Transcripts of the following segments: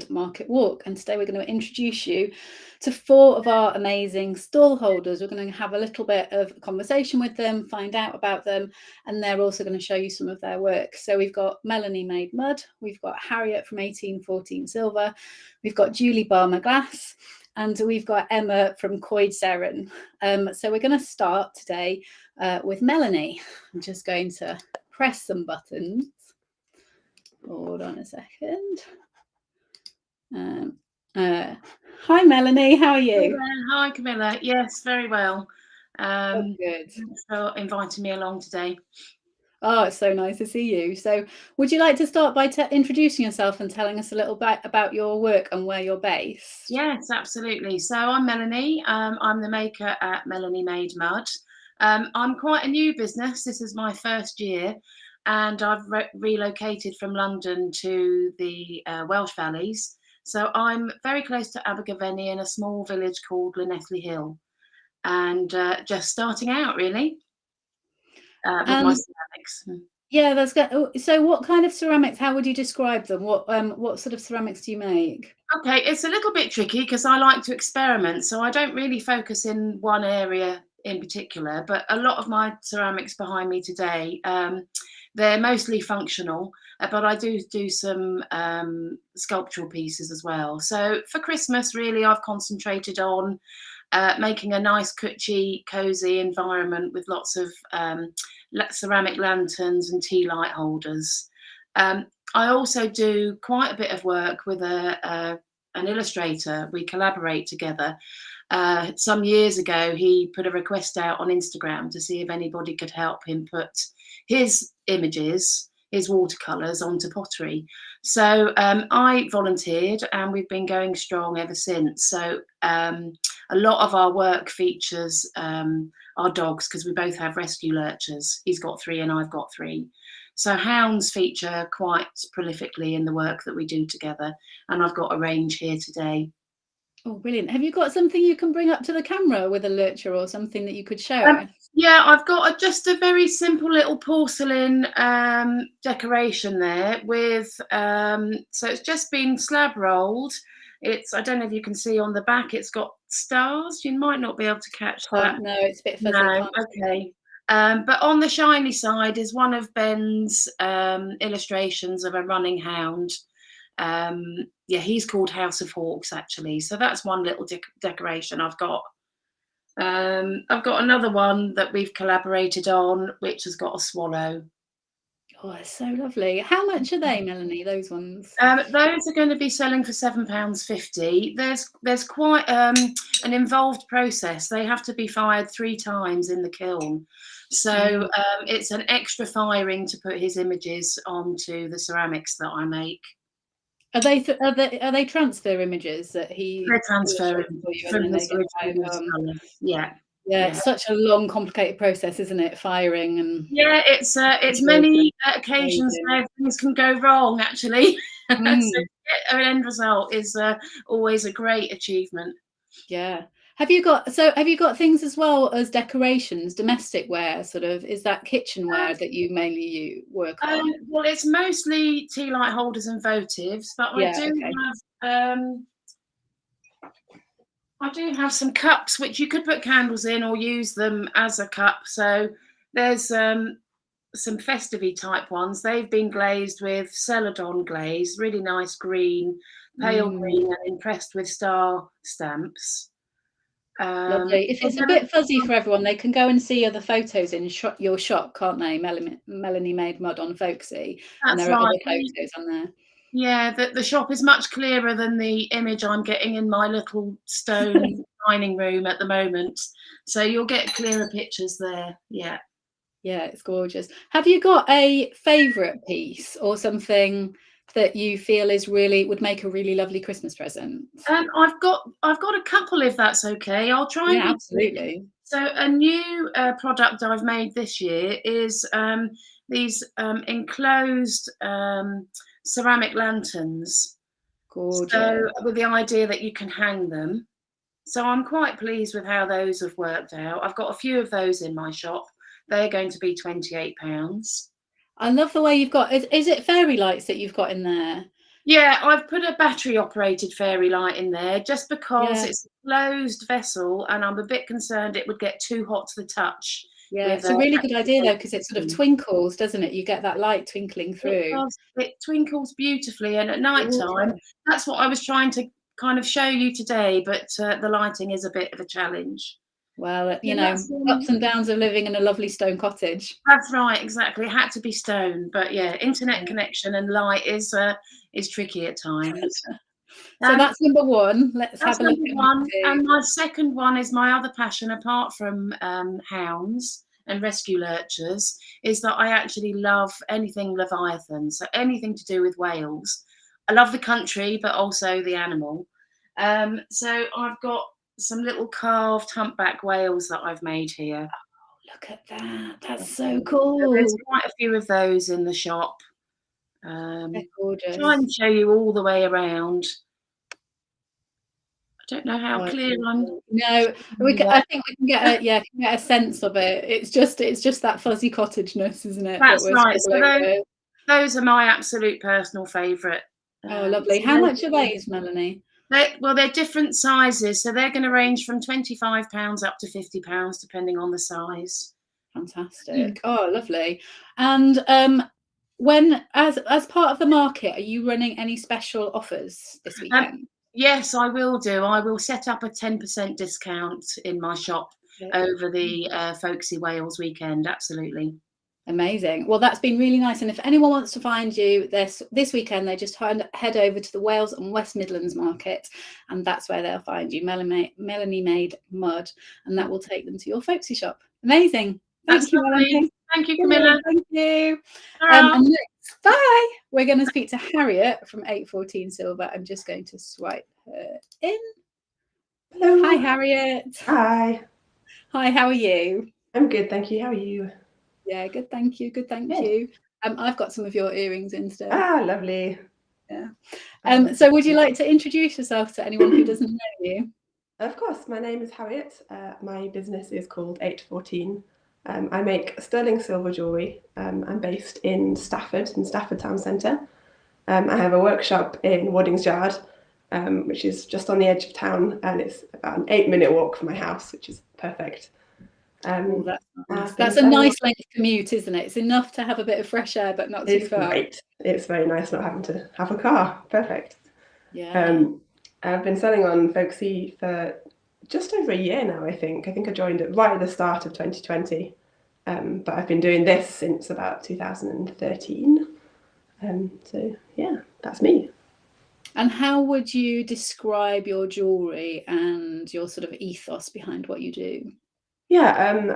Market Walk, and today we're going to introduce you to 4 of our amazing stall holders. We're going to have a little bit of a conversation with them, find out about them, and they're also going to show you some of their work. So we've got Melanie Made Mud, we've got Harriet from 1814 Silver, we've got Julie Barmer Glass, and we've got Emma from Coed Seren. So we're going to start today with Melanie. I'm just going to press some buttons. Hold on a second. Hi Melanie, how are you? Hi Camilla. Yes, very well. Good. Thanks for inviting me along today. Oh, it's so nice to see you. So would you like to start by introducing yourself and telling us a little bit about your work and where you're based? Yes, absolutely. So I'm Melanie. I'm the maker at Melanie Made Mud. I'm quite a new business. This is my first year, and I've relocated from London to the Welsh Valleys. So I'm very close to Abergavenny in a small village called Llanelli Hill, and just starting out really with my ceramics. Yeah, that's good. So what kind of ceramics, how would you describe them? What sort of ceramics do you make? Okay, it's a little bit tricky because I like to experiment, so I don't really focus in one area in particular, but a lot of my ceramics behind me today, they're mostly functional, but I do some sculptural pieces as well. So for Christmas, really, I've concentrated on making a nice, cushy, cozy environment with lots of ceramic lanterns and tea light holders. I also do quite a bit of work with an illustrator. We collaborate together. Some years ago, he put a request out on Instagram to see if anybody could help him put his images, his watercolours onto pottery. So I volunteered, and we've been going strong ever since. So a lot of our work features our dogs, because we both have rescue lurchers. He's got 3 and I've got 3. So hounds feature quite prolifically in the work that we do together, and I've got a range here today. Oh, brilliant. Have you got something you can bring up to the camera with a lurcher or something that you could show us? Yeah, I've got just a very simple little porcelain decoration there with, so it's just been slab rolled. I don't know if you can see on the back, it's got stars. You might not be able to catch that. No, it's a bit fuzzy. No, okay. But on the shiny side is one of Ben's illustrations of a running hound. Yeah, he's called House of Hawks, actually. So that's one little decoration I've got. I've got another one that we've collaborated on, which has got a swallow. Oh, it's so lovely. How much are they, Melanie, those ones? Those are going to be selling for £7.50. There's quite an involved process. They have to be fired 3 times in the kiln. So it's an extra firing to put his images onto the ceramics that I make. Are they transfer images that he? They're transferring from his original colour. Yeah. Yeah, it's such a long, complicated process, isn't it? Firing and it's many occasions where things can go wrong, actually. So an end result is always a great achievement. Yeah. Have you got things as well as decorations, domestic wear, sort of? Is that kitchenware that you mainly work on? Well, it's mostly tea light holders and votives, but I do have some cups which you could put candles in or use them as a cup. So there's some festive-y type ones. They've been glazed with celadon glaze, really nice green, pale green, and impressed with star stamps. Lovely. If it's a bit fuzzy for everyone, they can go and see other photos in your shop, can't they? Melanie Made Mud on Folksy. That's and there are other photos on there. Yeah, the shop is much clearer than the image I'm getting in my little stone dining room at the moment. So you'll get clearer pictures there. Yeah. Yeah, it's gorgeous. Have you got a favourite piece or something that you feel would make a really lovely Christmas present? I've got a couple, if that's okay. I'll try and be absolutely. So a new product I've made this year is these enclosed ceramic lanterns. Gorgeous. So with the idea that you can hang them. So I'm quite pleased with how those have worked out. I've got a few of those in my shop. They're going to be £28. I love the way you've got. Is it fairy lights that you've got in there? Yeah, I've put a battery operated fairy light in there just because Yeah, it's a closed vessel and I'm a bit concerned it would get too hot to the touch yeah. with It's a really good idea though, because it sort of activation. twinkles, doesn't it? You get that light twinkling It through. does. It twinkles beautifully, and at night time, Gorgeous. that's what I was trying to kind of show you today, but the lighting is a bit of a challenge. Well, So ups and downs of living in a lovely stone cottage. that's right, exactly. It had to be stone, but yeah, internet Yeah. connection and light is tricky at times. So Um, that's number one. Let's That's have a look number at number one. two. And my second one is my other passion, apart from hounds and rescue lurchers, is that I actually love anything Leviathan. So anything to do with Wales. I love the country, but also the animal. So I've got some little carved humpback whales that I've made here. Look at that. That's so So there's cool. quite a few of those in the shop. They're Try gorgeous. and show you all the way around. I don't know how Oh, it's clear I'm. lovely. No, I think we can get a sense of it. It's just that fuzzy cottageness, isn't it, that That's we're right. So struggling with. those are my absolute personal favourite. Oh, lovely. So How much are these, Melanie? they're different sizes, so they're going to range from £25 up to £50, depending on the size. Fantastic. Oh, lovely. And when as part of the market, are you running any special offers this Um, weekend? yes, I will do. I will set up a 10% discount in my shop over the Folksy Wales weekend. Absolutely. Amazing. Well, that's been really nice. And if anyone wants to find you this weekend, they just head over to the Wales and West Midlands market, and that's where they'll find you, Melanie Made Mud, and that will take them to your folksy shop. Amazing. That's Thank you, lovely. Melanie. Thank you, Brilliant. Camilla. Thank you. Ta-ra. And next, bye. We're going to speak to Harriet from 814 Silver. I'm just going to swipe her in. Hello. Hi, Harriet. Hi. Hi, how are you? I'm good, thank you. How are you? Yeah, good, thank you. Good, thank you. I've got some of your earrings instead. Ah, lovely. Yeah. So would you like to introduce yourself to anyone who doesn't know you? Of course, my name is Harriet. My business is called 814. I make sterling silver jewellery. I'm based in Stafford Town Centre. I have a workshop in Waddings Yard, which is just on the edge of town, and it's about an 8-minute walk from my house, which is perfect. Oh, that's nice. That's a nice length commute, isn't it? It's enough to have a bit of fresh air, but not too far. Great. It's very nice not having to have a car. Perfect. Yeah. I've been selling on Folksy for just over a year now, I think. I joined it right at the start of 2020. But I've been doing this since about 2013. So yeah, that's me. And how would you describe your jewellery and your sort of ethos behind what you do? Yeah,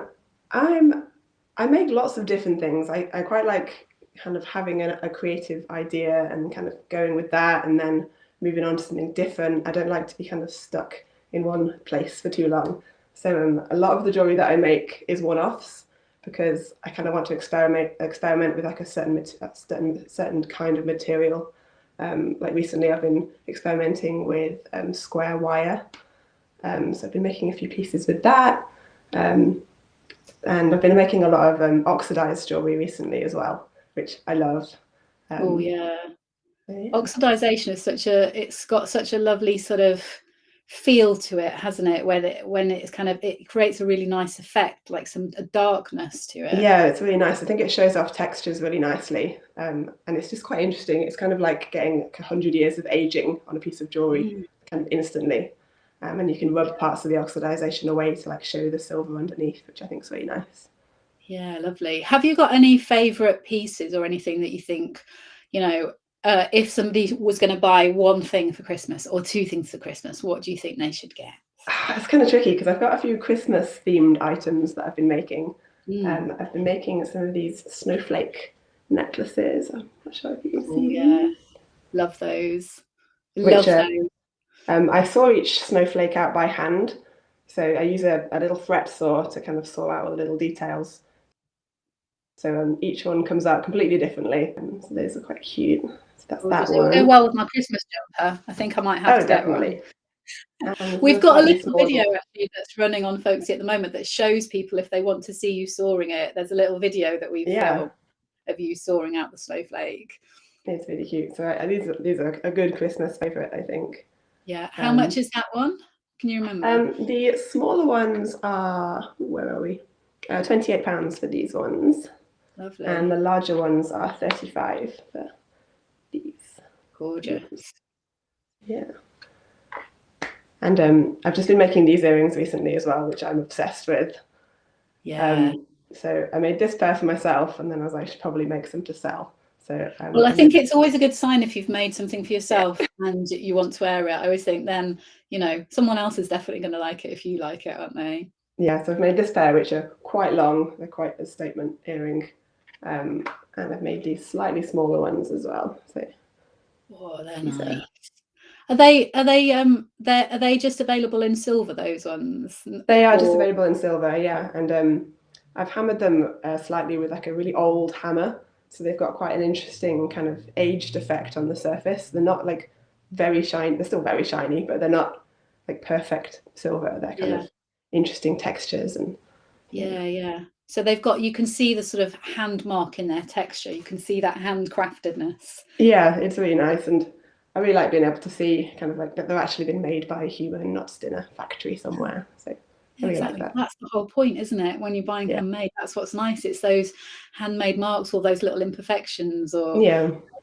I make lots of different things. I quite like kind of having a creative idea and kind of going with that and then moving on to something different. I don't like to be kind of stuck in one place for too long. So a lot of the jewelry that I make is one-offs because I kind of want to experiment with like a certain kind of material. Like recently I've been experimenting with square wire. So I've been making a few pieces with that. And I've been making a lot of oxidized jewelry recently as well, which I love. Oh yeah. Yeah. Oxidization is it's got such a lovely sort of feel to it, hasn't it? When it's kind of, it creates a really nice effect, like a darkness to it. Yeah, it's really nice. I think it shows off textures really nicely. And it's just quite interesting. It's kind of like getting 100 years of aging on a piece of jewelry kind of instantly. And you can rub parts of the oxidization away to like show the silver underneath, which I think is really nice. Yeah, lovely. Have you got any favorite pieces or anything that you think, if somebody was going to buy one thing for Christmas or two things for Christmas, what do you think they should get? It's kind of tricky because I've got a few Christmas themed items that I've been making. I've been making some of these snowflake necklaces. I'm not sure if you can see these. Love those. Love those. I saw each snowflake out by hand. So I use a little fret saw to kind of saw out all the little details. So each one comes out completely differently. So those are quite cute. So that's that one. It will go well with my Christmas jumper. I think I might have to get one. We've got a little video actually that's running on Folksy at the moment that shows people if they want to see you sawing it. There's a little video that we've filmed of you sawing out the snowflake. It's really cute. So these are a good Christmas favourite, I think. Yeah. How much is that one? Can you remember? The smaller ones are, where are we? £28 for these ones. Lovely. And the larger ones are 35 for these. Gorgeous. Yeah. And I've just been making these earrings recently as well, which I'm obsessed with. Yeah. So I made this pair for myself, and then I was like, I should probably make some to sell. So well, I think it's always a good sign if you've made something for yourself and you want to wear it. I always think then, you know, someone else is definitely going to like it if you like it, aren't they? Yeah, so I've made this pair, which are quite long. They're quite a statement earring. And I've made these slightly smaller ones as well. So, oh, they're nice. Are they just available in silver, those ones? They are just available in silver, yeah. And I've hammered them slightly with like a really old hammer. So they've got quite an interesting kind of aged effect on the surface. They're not like very shiny. They're still very shiny, but they're not like perfect silver. They're kind of interesting textures and yeah. So they've got, you can see the sort of hand mark in their texture. You can see that handcraftedness. Yeah, it's really nice. And I really like being able to see kind of like that they've actually been made by a human, not just in a factory somewhere. So I really like that. That's the whole point, isn't it? When you're buying handmade, that's what's nice. It's those handmade marks, all those little imperfections, or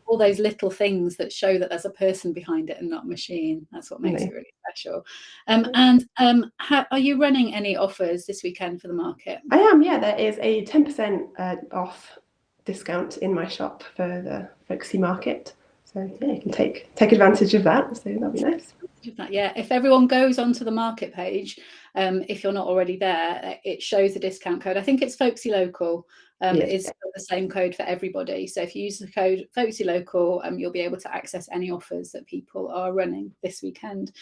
all those little things that show that there's a person behind it and not a machine. That's what makes it really special. Are you running any offers this weekend for the market? I am, yeah. There is a 10% off discount in my shop for the Folksy market. So yeah, you can take advantage of that. So that'll be nice. Yeah, if everyone goes onto the market page, if you're not already there, it shows the discount code. I think it's Folksy Local. It's the same code for everybody. So if you use the code Folksy Local, you'll be able to access any offers that people are running this weekend.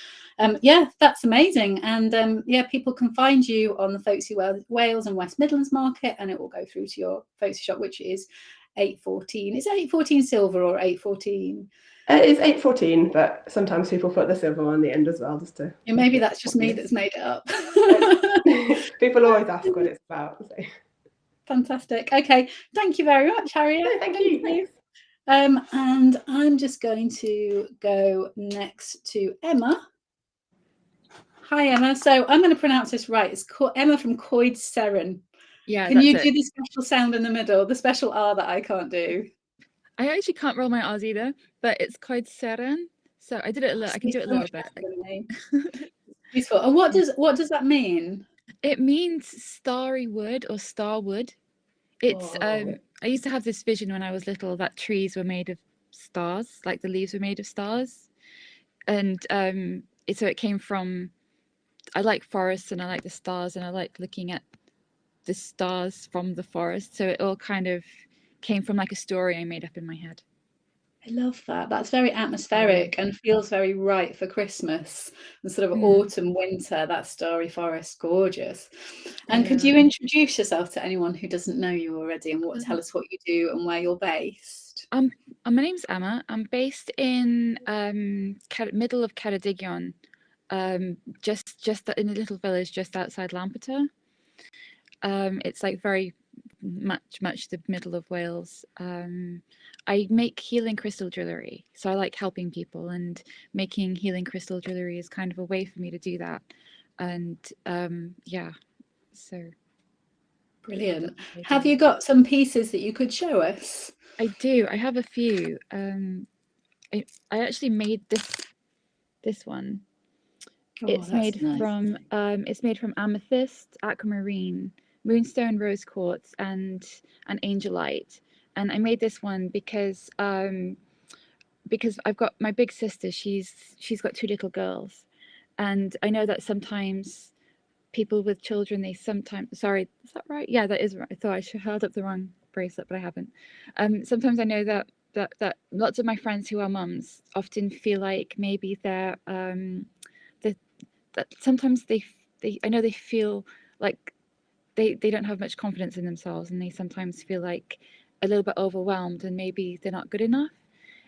Yeah, that's amazing. And yeah, people can find you on the Folksy Wales and West Midlands market, and it will go through to your Folksy shop, which is 814. Is it EightFourteen Silver or 814? It's 814, but sometimes people put the silver on the end as well, just to. Yeah, maybe that's just me that's made it up. People always ask what it's about. So. Fantastic. Okay, thank you very much, Harriet. No, thank you. And I'm just going to go next to Emma. Hi, Emma. So I'm going to pronounce this right. It's Emma from Coed Seren. Yeah. Can you do the special sound in the middle, the special R that I can't do? I actually can't roll my R's either, but it's Coed Seren. So I did it a little. I can do it a little bit. Useful. And what does that mean? It means starry wood or star wood. It's I used to have this vision when I was little that trees were made of stars, like the leaves were made of stars, and so it came from. I like forests and I like the stars and I like looking at the stars from the forest. So it all kind of came from like a story I made up in my head. I love that. That's very atmospheric and feels very right for Christmas and sort of autumn, winter, that starry forest, gorgeous. And could you introduce yourself to anyone who doesn't know you already and tell us what you do and where you're based? My name's Emma. I'm based in middle of Ceredigion, just in a little village just outside Lampeter. It's like very much the middle of Wales. I make healing crystal jewellery, so I like helping people, and making healing crystal jewellery is kind of a way for me to do that. And yeah, so brilliant. Have you got some pieces that you could show us? I do. I have a few. I actually made this one. It's made from amethyst, aquamarine, moonstone, rose quartz, and angelite. And I made this one because I've got my big sister. She's got 2 little girls, and I know that sometimes people with children, sorry, is that right? Yeah, that is right. I thought I held up the wrong bracelet, but I haven't. Sometimes I know that lots of my friends who are mums often feel like maybe they're that sometimes I know they feel like they don't have much confidence in themselves, and they sometimes feel like a little bit overwhelmed and maybe they're not good enough.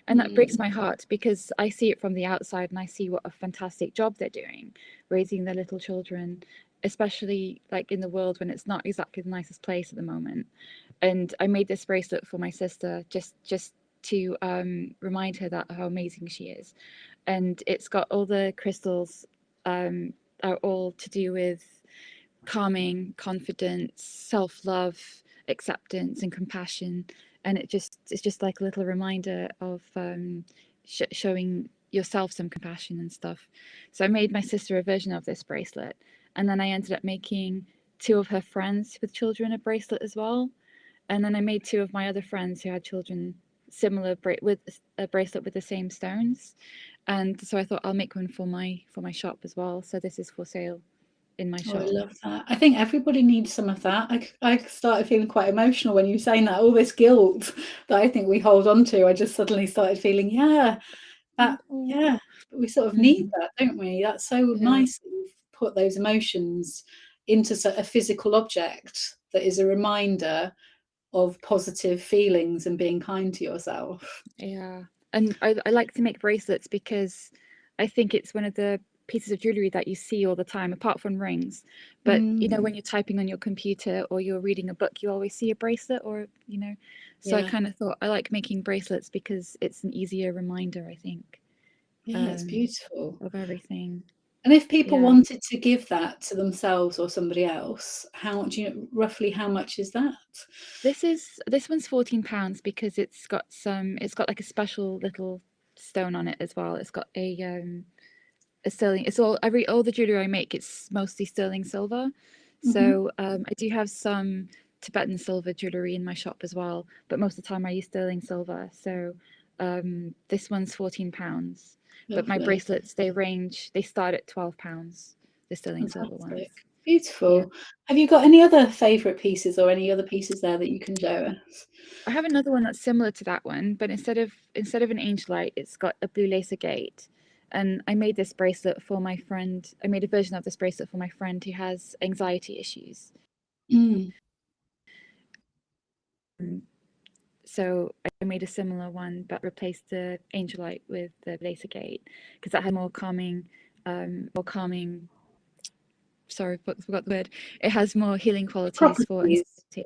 And that breaks my heart, because I see it from the outside and I see what a fantastic job they're doing, raising their little children, especially like in the world when it's not exactly the nicest place at the moment. And I made this bracelet for my sister just to remind her that how amazing she is. And it's got all the crystals are all to do with calming, confidence, self-love, acceptance, and compassion. And it's just like a little reminder of showing yourself some compassion and stuff. So I made my sister a version of this bracelet, and then I ended up making 2 of her friends with children a bracelet as well. And then I made 2 of my other friends who had children similar with a bracelet with the same stones. And so I thought I'll make one for my shop as well. So this is for sale in my shop. I love that. I think everybody needs some of that. I started feeling quite emotional when you were saying that. All this guilt that I think we hold on to, I just suddenly started feeling, yeah, we sort of need that, don't we? That's so nice that you've put those emotions into a physical object that is a reminder of positive feelings and being kind to yourself. Yeah, and I like to make bracelets because I think it's one of the pieces of jewelry that you see all the time, apart from rings. But you know, when you're typing on your computer or you're reading a book, you always see a bracelet, or you know. So I kind of thought I like making bracelets because it's an easier reminder, I think. Yeah, it's beautiful of everything. And if people wanted to give that to themselves or somebody else, how do you know roughly how much is that? This one's £14 because it's got like a special little stone on it as well. It's got a sterling. It's all the jewelry I make. It's mostly sterling silver. So I do have some Tibetan silver jewelry in my shop as well, but most of the time I use sterling silver. So this one's £14. But my bracelets, they start at £12, the sterling silver ones. Beautiful. Yeah. Have you got any other favourite pieces or any other pieces there that you can show us? I have another one that's similar to that one, but instead of an angelite, it's got a blue lace agate. And I made this bracelet for my friend. I made a version of this bracelet for my friend who has anxiety issues. So I made a similar one, but replaced the angelite with the lace agate because that had more calming. Sorry, forgot the word. It has more healing qualities for anxiety.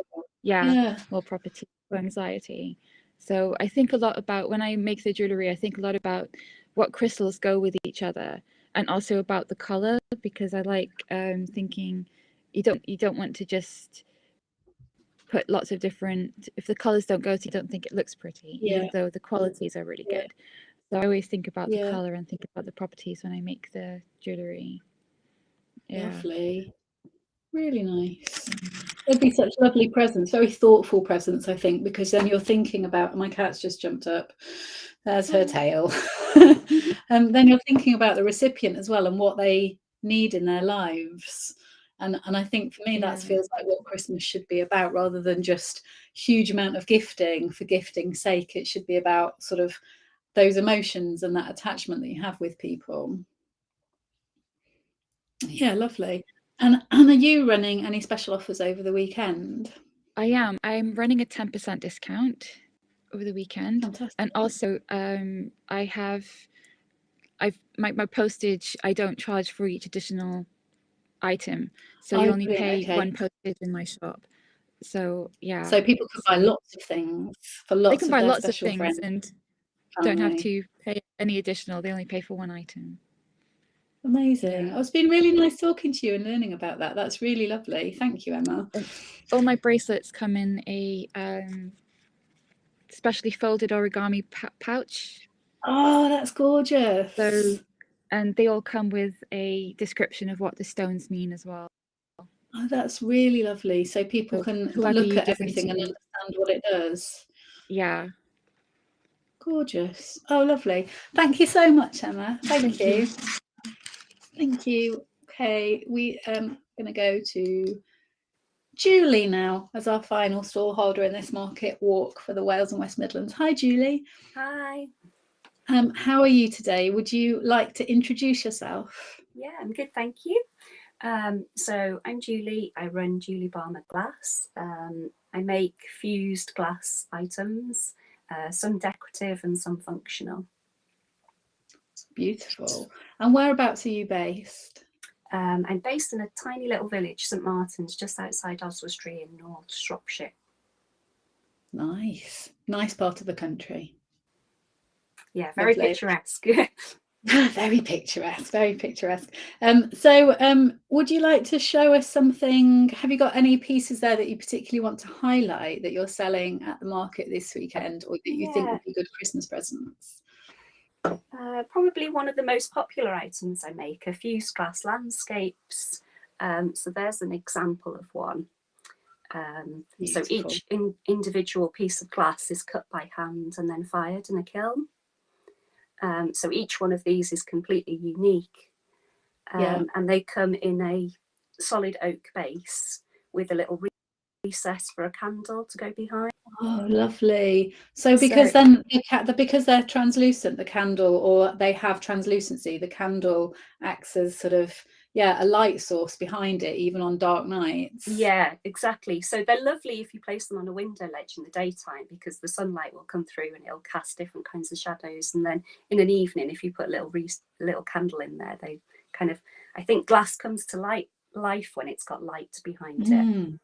More properties for anxiety. So I think a lot about when I make the jewelry. I think a lot about what crystals go with each other, and also about the color, because I like thinking you don't want to just put lots of different. If the colors don't go, so you don't think it looks pretty, even though the qualities are really good. So I always think about the color and think about the properties when I make the jewelry. Lovely, really nice. They'd be such lovely presents, very thoughtful presents, I think, because then you're thinking about, my cat's just jumped up, there's her tail. And then you're thinking about the recipient as well and what they need in their lives. And I think for me that feels like what Christmas should be about, rather than just huge amount of gifting for gifting's sake. It should be about sort of those emotions and that attachment that you have with people. Yeah, lovely. And are you running any special offers over the weekend? I am. I'm running a 10% discount over the weekend. Fantastic. And also my postage, I don't charge for each additional item. So you only pay one postage in my shop. So So people can buy lots of things for lots they can of buy their lots of special things friends, and don't have to pay any additional. They only pay for one item. Amazing. Oh, it's been really nice talking to you and learning about that. That's really lovely. Thank you, Emma. All my bracelets come in a specially folded origami pouch. Oh, that's gorgeous. So, and they all come with a description of what the stones mean as well. Oh, that's really lovely. So people can look at everything and understand what it does. Yeah. Gorgeous. Oh, lovely. Thank you so much, Emma. Thank you. Thank you. Okay, we going to go to Julie now as our final stallholder in this market walk for the Wales and West Midlands. Hi, Julie. Hi. How are you today? Would you like to introduce yourself? Yeah, I'm good, thank you. So I'm Julie. I run Julie Barmer Glass. I make fused glass items, some decorative and some functional. Beautiful. And whereabouts are you based? I'm based in a tiny little village, St Martin's, just outside Oswestry in North Shropshire. Nice part of the country. Yeah, very Lovely. picturesque. Very picturesque, very picturesque. So would you like to show us something? Have you got any pieces there that you particularly want to highlight that you're selling at the market this weekend, or that you think would be good Christmas presents? Probably one of the most popular items I make are fused glass landscapes. So there's an example of one. So each individual piece of glass is cut by hand and then fired in a kiln. So each one of these is completely unique. And they come in a solid oak base with a little recess for a candle to go behind. Oh, lovely. So because because they're translucent, the candle, or they have translucency, the candle acts as sort of, a light source behind it, even on dark nights. Yeah, exactly. So they're lovely if you place them on a window ledge in the daytime, because the sunlight will come through and it'll cast different kinds of shadows. And then in an evening, if you put a little candle in there, they kind of, I think glass comes to life when it's got light behind it.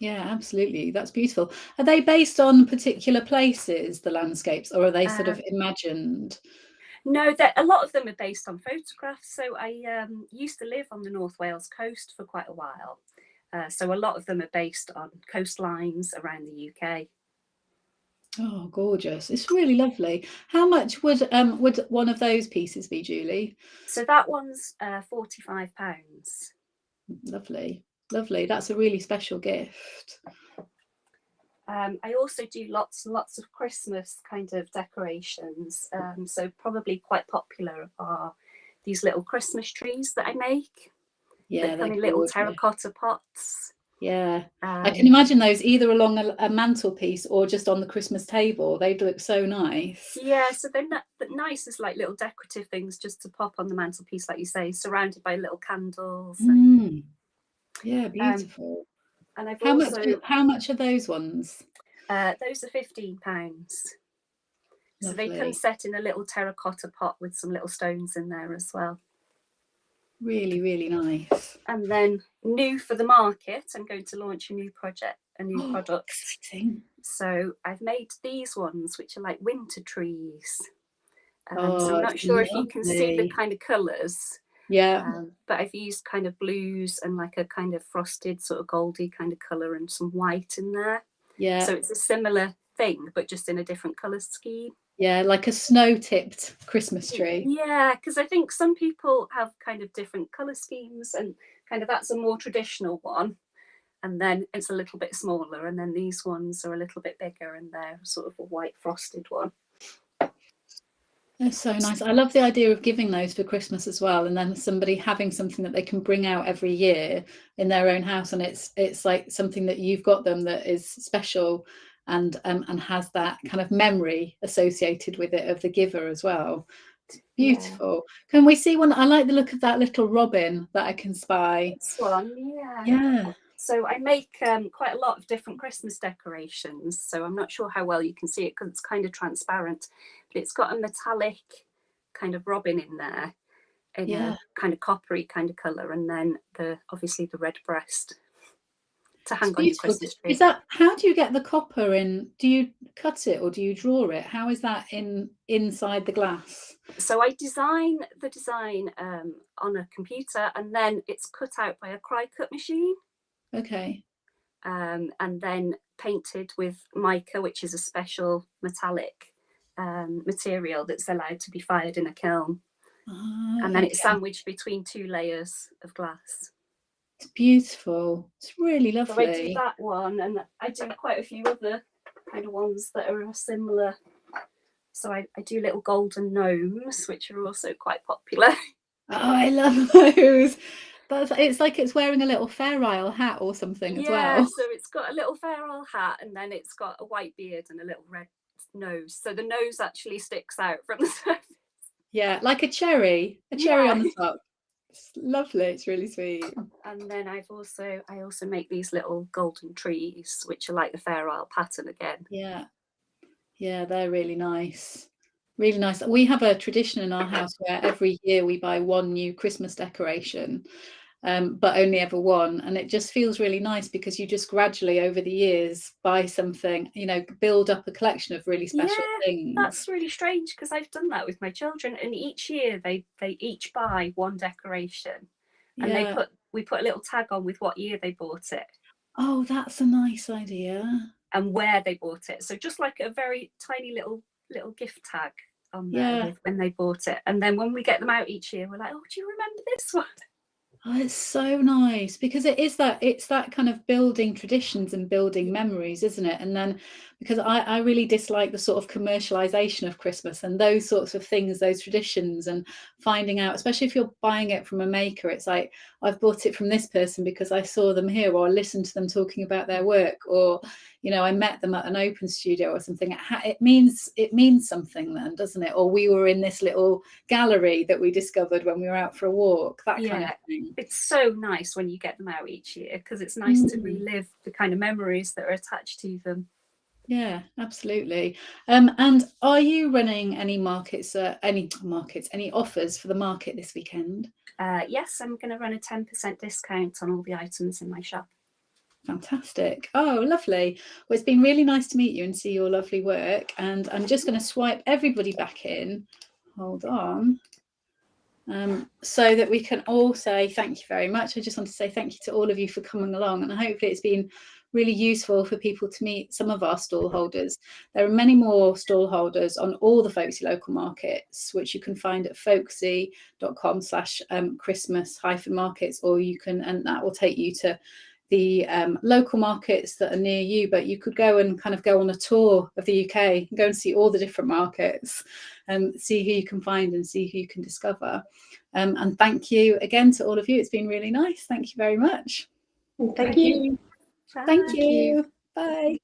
Yeah, absolutely. That's beautiful. Are they based on particular places, the landscapes, or are they sort of imagined? No, a lot of them are based on photographs. So I used to live on the North Wales coast for quite a while. So a lot of them are based on coastlines around the UK. Oh, gorgeous. It's really lovely. How much would one of those pieces be, Julie? So that one's £45. Lovely. Lovely. That's a really special gift. I also do lots and lots of Christmas kind of decorations. So probably quite popular are these little Christmas trees that I make. Yeah, they come in little terracotta pots. Yeah, I can imagine those either along a mantelpiece or just on the Christmas table. They look so nice. Yeah, so they're nice as like little decorative things just to pop on the mantelpiece, like you say, surrounded by little candles. Yeah, beautiful. And I've how much are those ones? Those are £15. So they come set in a little terracotta pot with some little stones in there as well. Really, really nice. And then new for the market, I'm going to launch a new product. Exciting. So I've made these ones, which are like winter trees. So I'm not sure if you can see the kind of colours. Yeah. But I've used kind of blues and like a kind of frosted sort of goldy kind of colour and some white in there. Yeah. So it's a similar thing, but just in a different colour scheme. Yeah, like a snow-tipped Christmas tree. Yeah, because I think some people have kind of different colour schemes, and kind of that's a more traditional one. And then it's a little bit smaller, and then these ones are a little bit bigger, and they're sort of a white frosted one. They're so nice. I love the idea of giving those for Christmas as well, and then somebody having something that they can bring out every year in their own house, and it's like something that you've got them that is special and has that kind of memory associated with it of the giver as well. It's beautiful. Yeah. Can we see one? I like the look of that little robin that I can spy. This one, yeah. So I make quite a lot of different Christmas decorations. So I'm not sure how well you can see it because it's kind of transparent, but it's got a metallic kind of robin in there, in a kind of coppery kind of colour, and then obviously the red breast to hang on your Christmas tree. Is that, how do you get the copper in? Do you cut it or do you draw it? How is that inside the glass? So I design the design on a computer, and then it's cut out by a cry cut machine. Okay. And then painted with mica, which is a special metallic material that's allowed to be fired in a kiln. And then it's sandwiched between 2 layers of glass. It's beautiful. It's really lovely. So I do that one, and I do quite a few other kind of ones that are similar. So I do little golden gnomes, which are also quite popular. Oh, I love those. It's like it's wearing a little Fair Isle hat or something as well. Yeah, so it's got a little Fair Isle hat, and then it's got a white beard and a little red nose. So the nose actually sticks out from the surface. Yeah, like a cherry on the top. It's lovely. It's really sweet. And then I also make these little golden trees, which are like the Fair Isle pattern again. Yeah, they're really nice. Really nice. We have a tradition in our house where every year we buy one new Christmas decoration, but only ever one. And it just feels really nice because you just gradually over the years buy something, you know, build up a collection of really special things. That's really strange because I've done that with my children, and each year they each buy one decoration, and we put a little tag on with what year they bought it. Oh, that's a nice idea. And where they bought it. So just like a very tiny little gift tag on there with when they bought it. And then when we get them out each year, we're like, oh, do you remember this one? Oh, it's so nice because it's that kind of building traditions and building memories, isn't it? And then because I really dislike the sort of commercialization of Christmas and those sorts of things, those traditions, and finding out, especially if you're buying it from a maker, it's like, I've bought it from this person because I saw them here, or I listened to them talking about their work, or, you know, I met them at an open studio or something. It means something then, doesn't it? Or we were in this little gallery that we discovered when we were out for a walk, that kind of thing. It's so nice when you get them out each year because it's nice to relive the kind of memories that are attached to them. Yeah, absolutely. And are you running any any offers for the market this weekend? Yes, I'm going to run a 10% discount on all the items in my shop. Fantastic. Oh, lovely. Well, it's been really nice to meet you and see your lovely work. And I'm just going to swipe everybody back in. Hold on. So that we can all say thank you very much. I just want to say thank you to all of you for coming along, and hopefully it's been really useful for people to meet some of our stall holders. There are many more stall holders on all the Folksy local markets, which you can find at folksy.com/Christmas-markets, or you can, and that will take you to the local markets that are near you. But you could go and kind of go on a tour of the UK, go and see all the different markets, and see who you can find and see who you can discover. And thank you again to all of you. It's been really nice. Thank you very much. Thank you. Thank you. Bye.